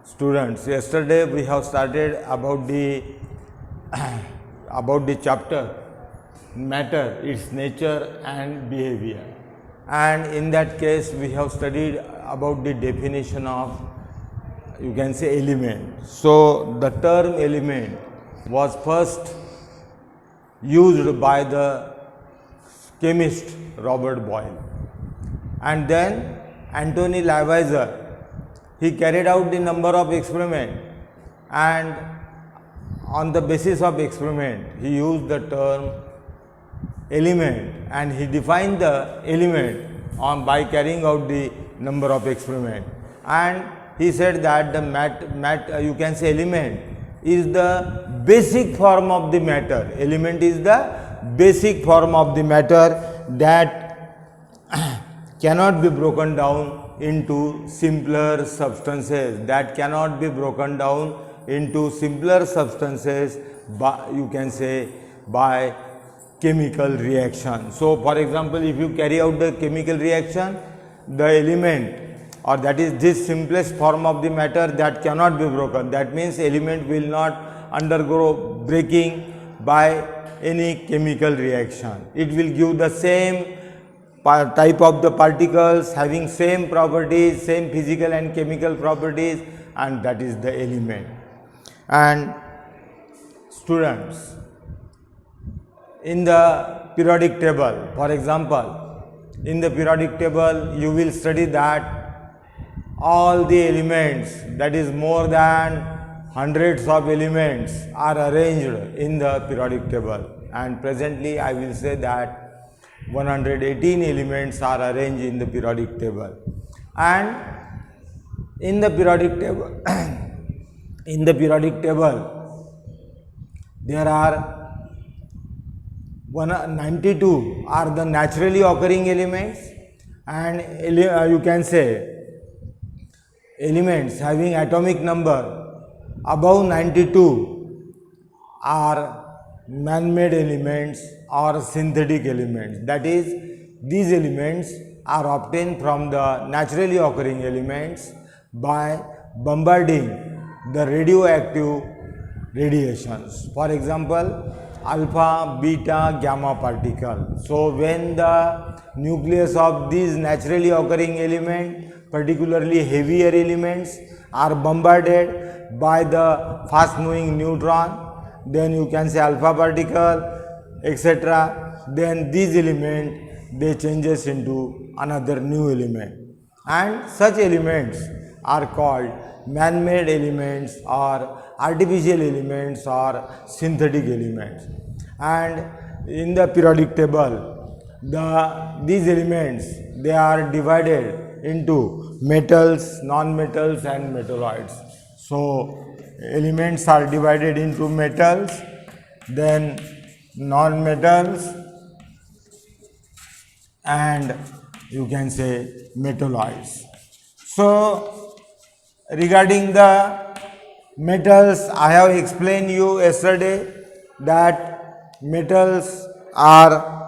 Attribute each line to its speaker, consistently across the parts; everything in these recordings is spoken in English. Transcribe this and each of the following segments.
Speaker 1: Students, yesterday we have started about the chapter matter, its nature and behavior, and in that case we have studied about the definition of, you can say, element. So the term element was first used by the chemist Robert Boyle, and then Antony Lavoisier, he carried out the number of experiments, and on the basis of experiment he used the term element, and he defined the element by carrying out the number of experiments, and he said that the you can say element is the basic form of the matter. Element is the basic form of the matter that cannot be broken down into simpler substances, by, you can say, by chemical reaction. So for example, if you carry out the chemical reaction, the element, or that is this simplest form of the matter that cannot be broken, that means element will not undergo breaking by any chemical reaction. It will give the same type of the particles having same properties, same physical and chemical properties, and that is the element. And students, in the periodic table, for example, in the periodic table you will study that all the elements, that is more than hundreds of elements, are arranged in the periodic table, and presently I will say that 118 elements are arranged in the periodic table. And in the periodic table there are 92 are the naturally occurring elements, and you can say elements having atomic number above 92 are man-made elements or synthetic elements. That is, these elements are obtained from the naturally occurring elements by bombarding the radioactive radiations. For example, alpha, beta, gamma particle. So when the nucleus of these naturally occurring elements, particularly heavier elements, are bombarded by the fast moving neutron, then you can say alpha particle, etc. Then these elements, they changes into another new element, and such elements are called man-made elements or artificial elements or synthetic elements. And in the periodic table, these elements, they are divided into metals, non-metals and metalloids. So elements are divided into metals, then non-metals, and you can say metalloids. So regarding the metals, I have explained you yesterday that metals are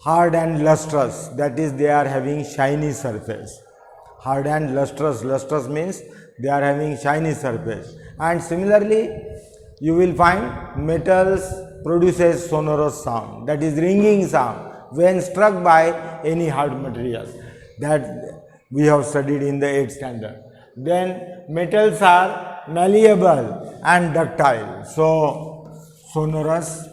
Speaker 1: hard and lustrous, that is, they are having shiny surface. Hard and lustrous, lustrous means they are having shiny surface. And similarly, you will find metals produces sonorous sound, that is ringing sound, when struck by any hard material, that we have studied in the 8th standard. Then metals are malleable and ductile, so sonorous,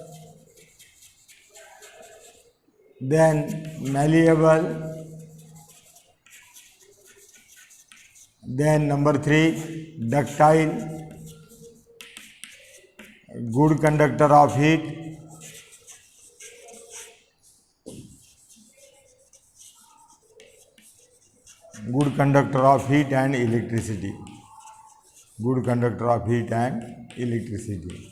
Speaker 1: then malleable, then number 3, ductile, good conductor of heat, good conductor of heat and electricity, good conductor of heat and electricity.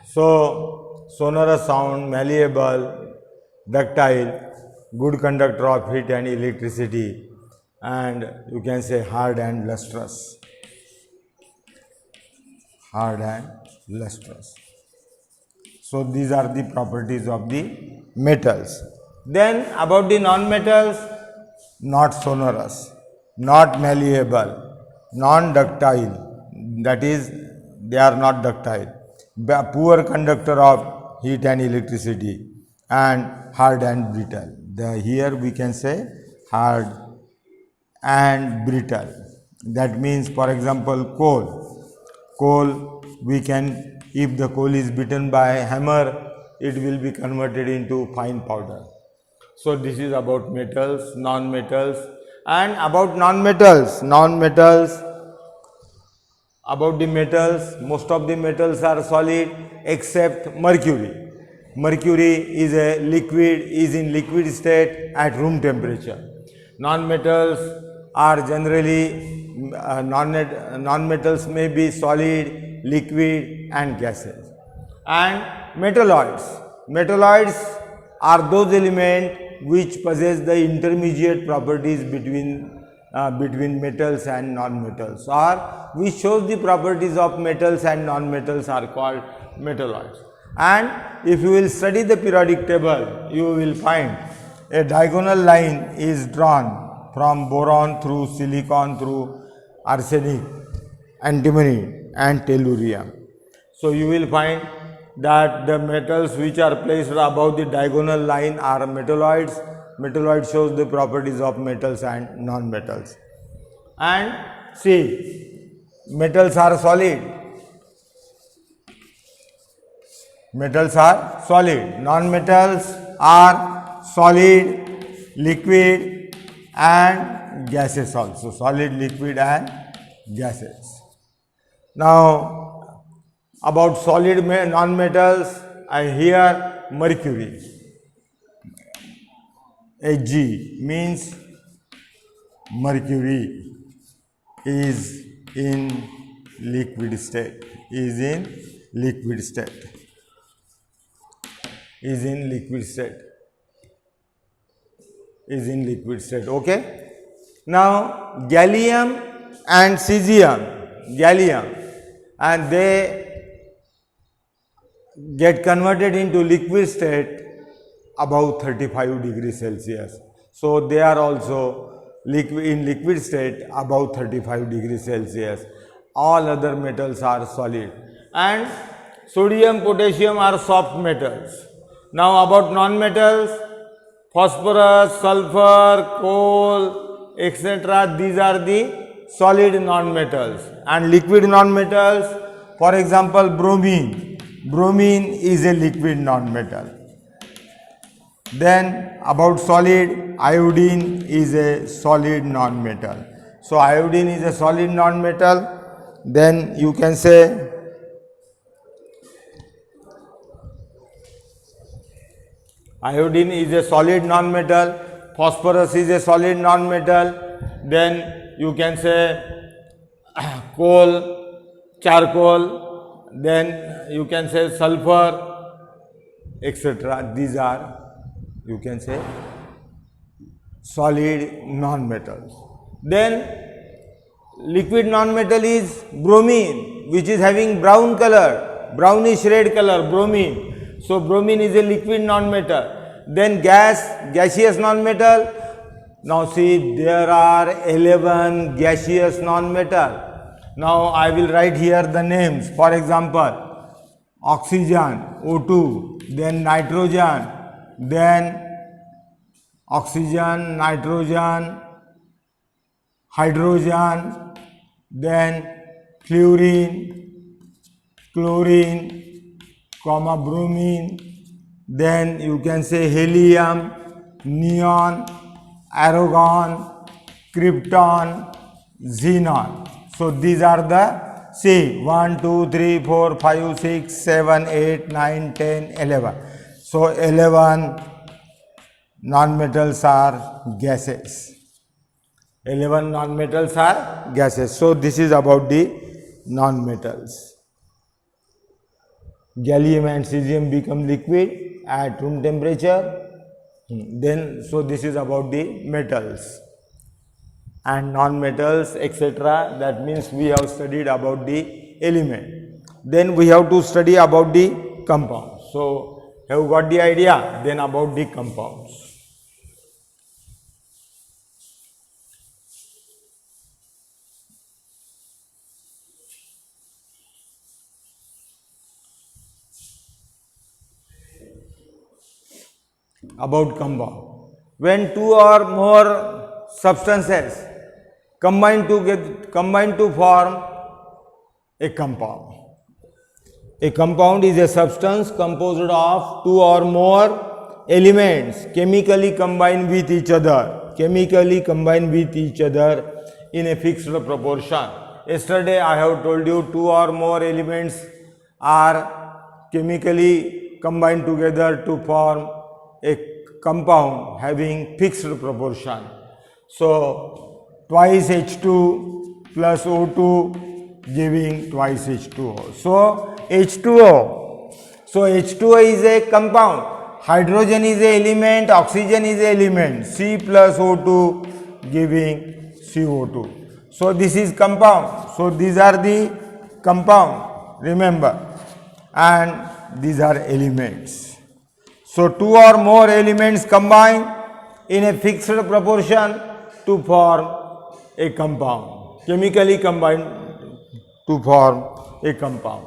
Speaker 1: So sonorous sound, malleable, ductile, good conductor of heat and electricity, and you can say hard and lustrous. Hard and lustrous. So these are the properties of the metals. Then about the non-metals, not sonorous, not malleable, non-ductile, that is they are not ductile, poor conductor of heat and electricity, and hard and brittle. Here we can say hard and brittle. That means, for example, coal we can, if the coal is beaten by hammer, it will be converted into fine powder. So this is about metals, non-metals. And about non-metals, about the metals, most of the metals are solid except mercury. Mercury is a liquid, is in liquid state at room temperature. Non-metals are generally, non-metals may be solid, liquid and gases. And metalloids are those elements which possess the intermediate properties between metals and non-metals, or which shows the properties of metals and non-metals, are called metalloids. And if you will study the periodic table, you will find a diagonal line is drawn from boron through silicon through arsenic, antimony and tellurium. So you will find that the metals which are placed above the diagonal line are metalloids. Metalloid shows the properties of metals and non-metals. And see, metals are solid. Metals are solid. Non-metals are solid, liquid and gases also. Solid, liquid and gases. Now, about solid non-metals, I hear mercury. Hg means mercury is in liquid state, is in liquid state, is in liquid state, is in liquid state. Okay. Now, gallium and cesium, and they get converted into liquid state above 35 degrees Celsius. So they are also in liquid state above 35 degrees Celsius. All other metals are solid. And sodium, potassium are soft metals. Now about non-metals, phosphorus, sulfur, coal, etc. These are the solid non-metals. And liquid non-metals, for example, bromine. Bromine is a liquid non-metal. Then about solid, iodine is a solid non-metal. So iodine is a solid non-metal. Then you can say iodine is a solid non-metal, phosphorus is a solid non-metal. Then you can say coal, charcoal, then you can say sulfur, etc. These are, you can say, solid non-metals. Then liquid non-metal is bromine, which is having brown color, brownish red color, bromine. So bromine is a liquid non-metal. Then gaseous non-metal. Now see, there are 11 gaseous non-metal. Now I will write here the names. For example, oxygen, O2, then nitrogen, then oxygen, nitrogen, hydrogen, then fluorine, chlorine, bromine, then you can say helium, neon, argon, krypton, xenon. So these are the, see, 1, 2, 3, 4, 5, 6, 7, 8, 9, 10, 11. So 11 non-metals are gases. 11 non-metals are gases. So this is about the non-metals. Gallium and cesium become liquid at room temperature. Then, so this is about the metals and non-metals, etc. That means we have studied about the element. Then we have to study about the compounds. So have you got the idea? Then about the compounds. about compound. When two or more substances combine to form a compound. A compound is a substance composed of two or more elements chemically combined with each other in a fixed proportion. Yesterday I have told you two or more elements are chemically combined together to form a compound having fixed proportion. So twice H2 plus O2 giving twice H2O. So H2O. So H2O is a compound. Hydrogen is a element, oxygen is a element. C plus O2 giving CO2. So this is compound. So these are the compound, remember, and these are elements. So two or more elements combine in a fixed proportion to form a compound, chemically combined to form a compound.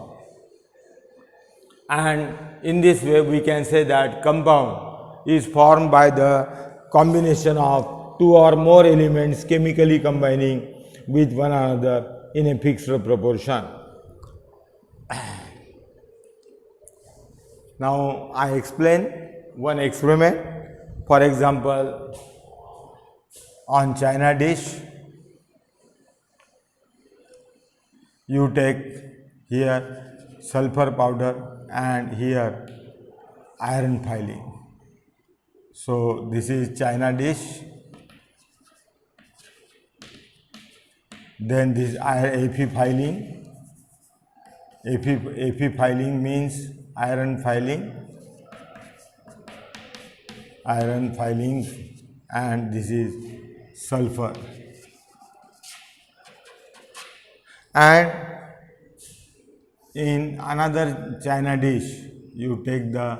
Speaker 1: And in this way we can say that compound is formed by the combination of two or more elements chemically combining with one another in a fixed proportion. Now I explain one experiment. For example, on china dish, you take here sulfur powder and here iron filling. So this is china dish, then this Fe filling. Fe filling means iron filling, and this is sulfur. And in another china dish, you take the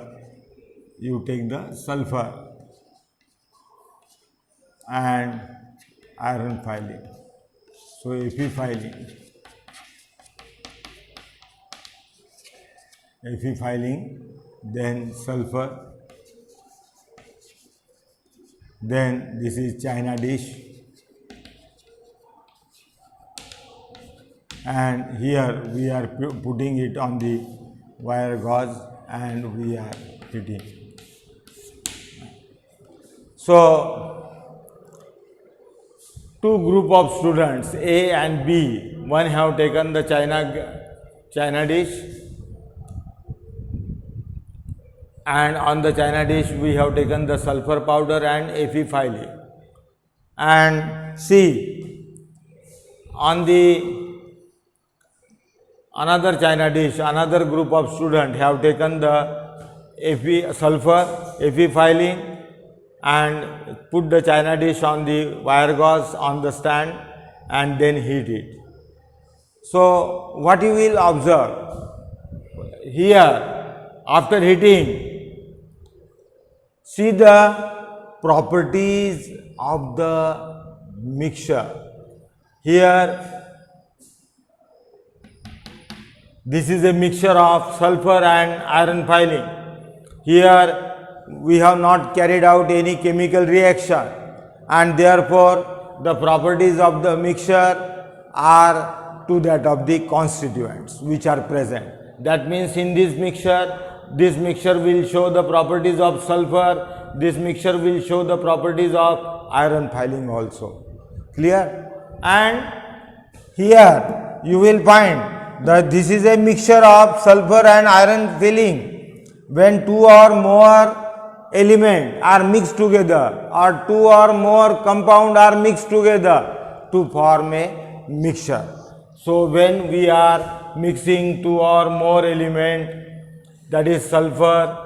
Speaker 1: sulfur and iron filling. So Fe filling, then sulfur, then this is china dish, and here we are putting it on the wire gauze and we are heating. So two group of students A and B, one have taken the china dish, and on the china dish we have taken the sulfur powder and Fe filling. And C, on the another china dish, another group of students have taken the sulfur, Fe filling, and put the china dish on the wire gauze on the stand and then heat it. So what you will observe here, after heating, see the properties of the mixture. Here this is a mixture of sulfur and iron filling. Here we have not carried out any chemical reaction, and therefore the properties of the mixture are to that of the constituents which are present. That means in this mixture will show the properties of sulfur, this mixture will show the properties of iron filling also. Clear? And here you will find that this is a mixture of sulfur and iron filling. When two or more elements are mixed together or two or more compound are mixed together to form a mixture. So when we are mixing two or more element, that is sulfur,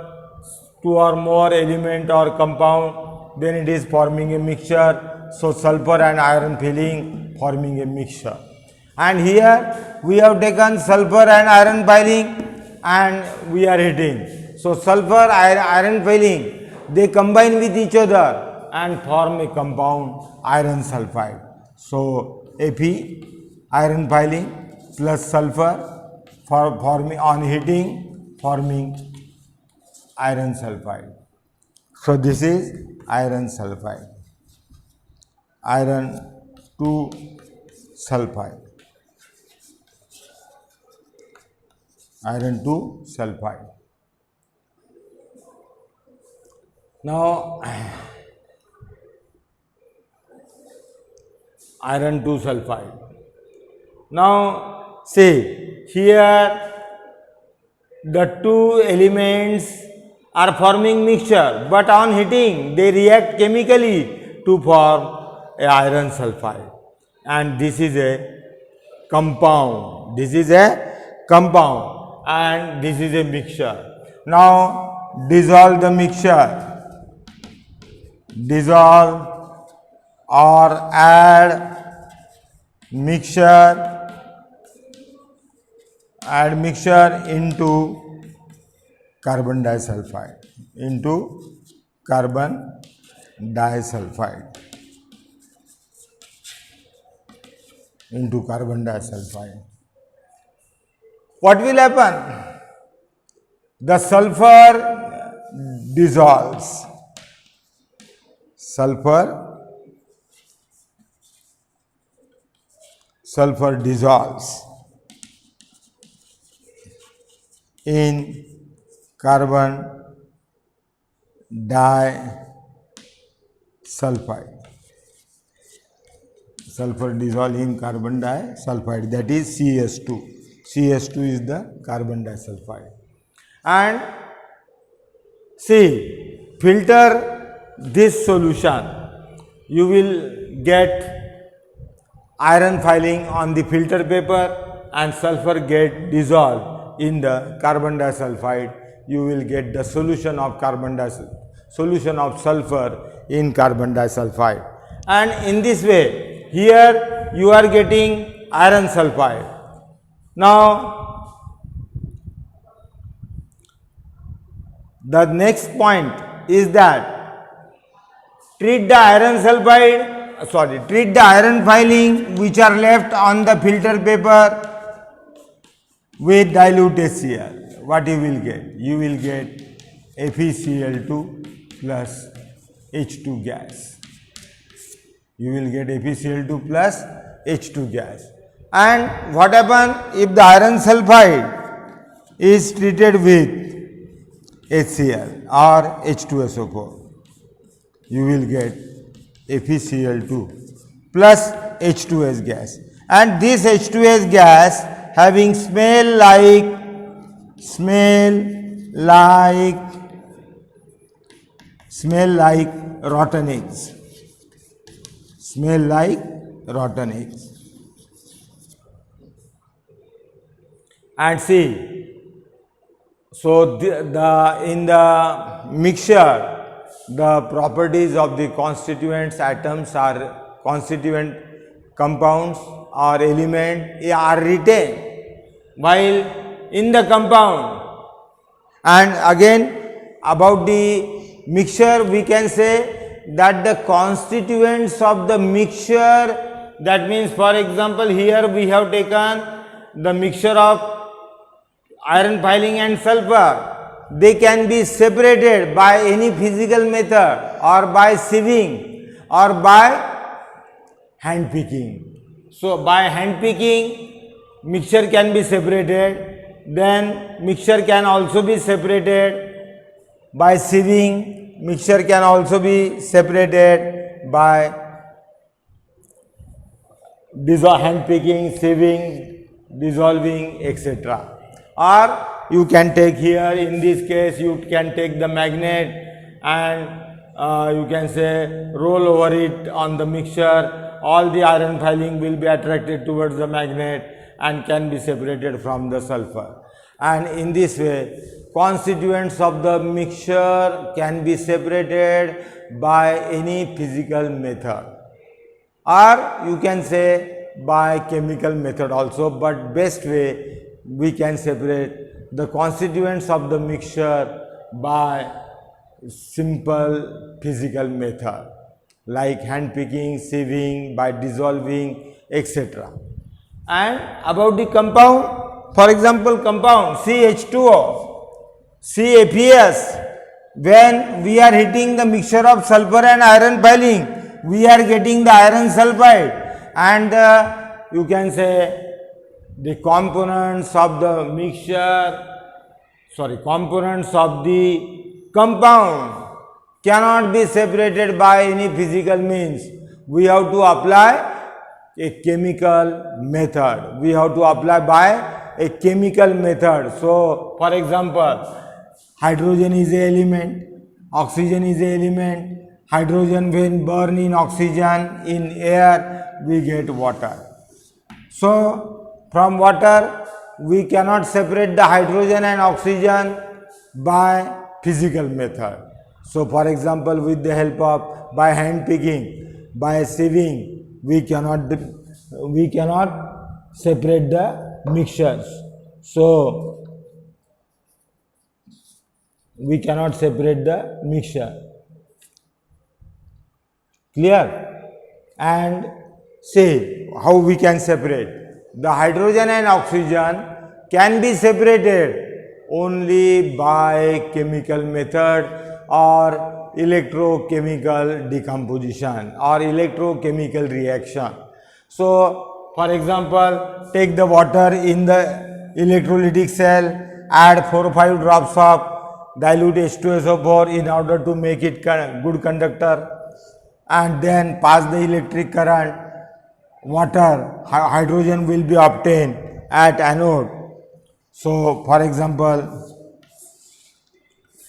Speaker 1: two or more element or compound, then it is forming a mixture. So sulfur and iron filling forming a mixture. And here we have taken sulfur and iron filling and we are heating. So sulfur, iron filling, they combine with each other and form a compound iron sulfide. So Fe, iron filling plus sulfur forming on heating, forming iron sulfide. So this is iron sulfide, iron 2 sulfide, iron 2 sulfide. Now iron 2 sulfide. Now see here the two elements are forming mixture, but on heating they react chemically to form a iron sulfide, and this is a compound. This is a compound and this is a mixture. Now dissolve the mixture, dissolve or add mixture into carbon disulfide, What will happen? The sulfur dissolves. Sulfur dissolves in carbon disulfide. Sulfur dissolve in carbon disulfide, that is CS2. CS2 is the carbon disulfide. And see, filter this solution. You will get iron filing on the filter paper and sulfur get dissolved in the carbon disulfide. You will get the solution of sulfur in carbon disulfide. And in this way, here you are getting iron sulfide. Now, the next point is that treat the iron filing which are left on the filter paper with dilute HCl. What you will get? You will get FeCl2 plus H2 gas. You will get FeCl2 plus H2 gas. And what happens if the iron sulfide is treated with HCl or H2SO4? You will get FeCl2 plus H2S gas. And this H2S gas having smell like rotten eggs. And see, so in the mixture, the properties of the constituents atoms are constituent compounds or element are retained, while in the compound. And again, about the mixture, we can say that the constituents of the mixture, that means, for example, here we have taken the mixture of iron filing and sulfur. They can be separated by any physical method or by sieving or by hand picking. So by hand picking, mixture can be separated. Then mixture can also be separated by sieving. Mixture can also be separated by hand picking, sieving, dissolving, etc. Or you can take here, in this case, you can take the magnet and you can say roll over it on the mixture. All the iron filing will be attracted towards the magnet and can be separated from the sulfur. And in this way, constituents of the mixture can be separated by any physical method, or you can say by chemical method also, but best way we can separate the constituents of the mixture by simple physical method like hand picking, sieving, by dissolving, etc. And about the compound, for example, compound CH2O, CAPS, when we are heating the mixture of sulfur and iron piling, we are getting the iron sulfide, and you can say the components of the components of the compound cannot be separated by any physical means. We have to apply a chemical method. We have to apply by a chemical method. So, for example, hydrogen is a element, oxygen is a element. Hydrogen when burn in oxygen in air, we get water. So, from water we cannot separate the hydrogen and oxygen by physical method. So, for example, with the help of by hand picking, by sieving, we cannot separate the mixtures. So, we cannot separate the mixture. Clear? And say how we can separate. The hydrogen and oxygen can be separated only by chemical method or electrochemical decomposition or electrochemical reaction. So, for example, take the water in the electrolytic cell, add 4 or 5 drops of dilute H2SO4 in order to make it good conductor, and then pass the electric current. Water, hydrogen will be obtained at anode. So, for example,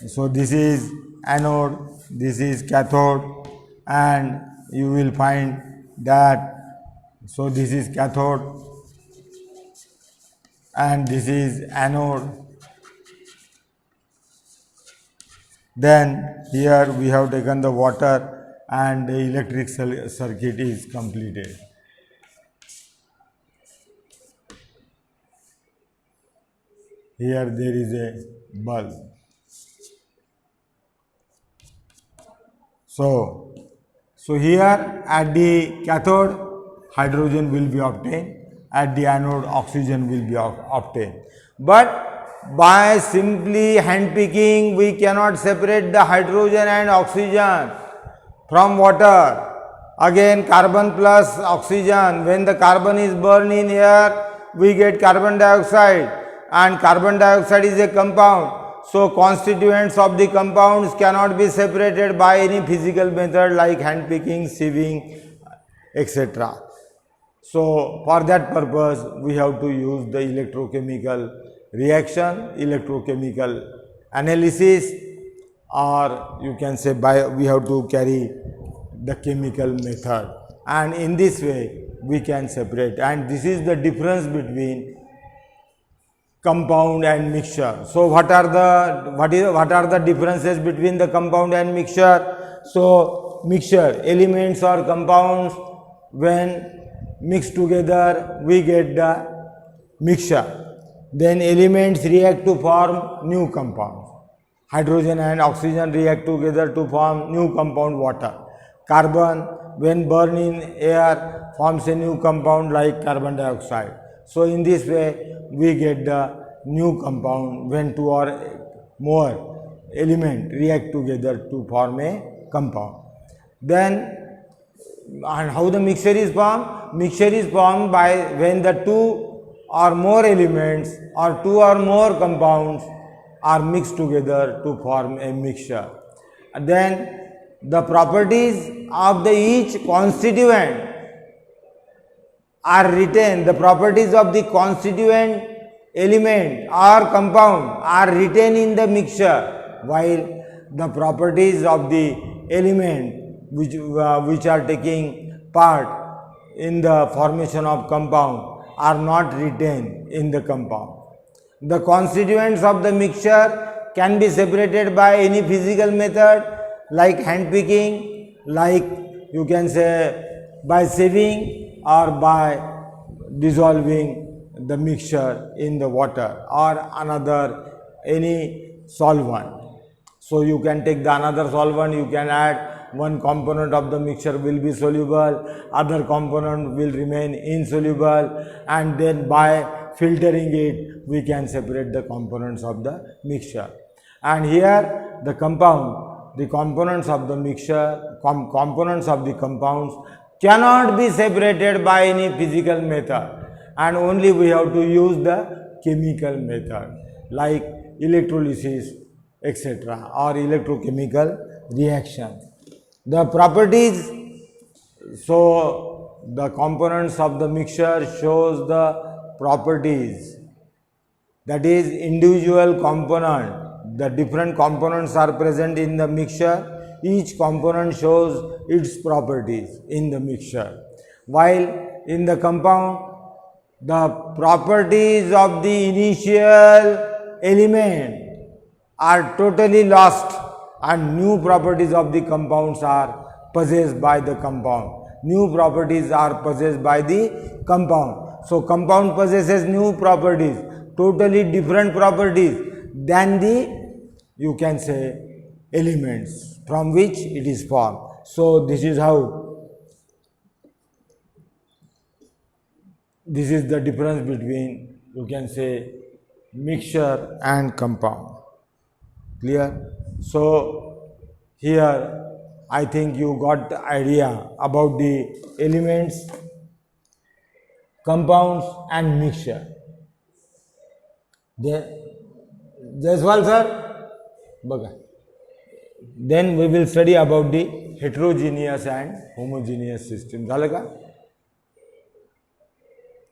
Speaker 1: so this is anode, this is cathode, and you will find that, so this is cathode and this is anode. Then here we have taken the water and the electric circuit is completed. Here there is a bulb. So here at the cathode hydrogen will be obtained, at the anode oxygen will be obtained. But by simply hand picking we cannot separate the hydrogen and oxygen from water. Again carbon plus oxygen, when the carbon is burned in air we get carbon dioxide, and carbon dioxide is a compound. So, constituents of the compounds cannot be separated by any physical method like hand picking, sieving, etc. So, for that purpose we have to use the electrochemical reaction, electrochemical analysis, or you can say we have to carry the chemical method, and in this way we can separate, and this is the difference between compound and mixture. So, what are the differences between the compound and mixture? So, mixture, elements or compounds, when mixed together we get the mixture. Then elements react to form new compounds. Hydrogen and oxygen react together to form new compound water. Carbon when burned in air forms a new compound like carbon dioxide. So, in this way we get the new compound when 2 or more elements react together to form a compound. Then, and how the mixture is formed? Mixture is formed by when the 2 or more elements or 2 or more compounds are mixed together to form a mixture. And then the properties of the each constituent are retained, the properties of the constituent element or compound are retained in the mixture, while the properties of the element which are taking part in the formation of compound are not retained in the compound. The constituents of the mixture can be separated by any physical method like hand picking, like you can say by sieving, or by dissolving the mixture in the water or any solvent. So, you can take the another solvent, you can add one component of the mixture will be soluble, other component will remain insoluble, and then by filtering it we can separate the components of the mixture. And here the compound, the components of the mixture, components of the compounds cannot be separated by any physical method, and only we have to use the chemical method like electrolysis, etc., or electrochemical reaction. The properties, so the components of the mixture shows the properties, that is individual component, the different components are present in the mixture, each component shows its properties in the mixture, while in the compound the properties of the initial element are totally lost and new properties of the compounds are possessed by the compound. New properties are possessed by the compound. So, compound possesses new properties, totally different properties than the, you can say, elements from which it is formed. So, this is how, this is the difference between, you can say, mixture and compound. Clear? So, here I think you got the idea about the elements, compounds and mixture. Jaiswal sir, baga. Then we will study about the heterogeneous and homogeneous system. झालं का?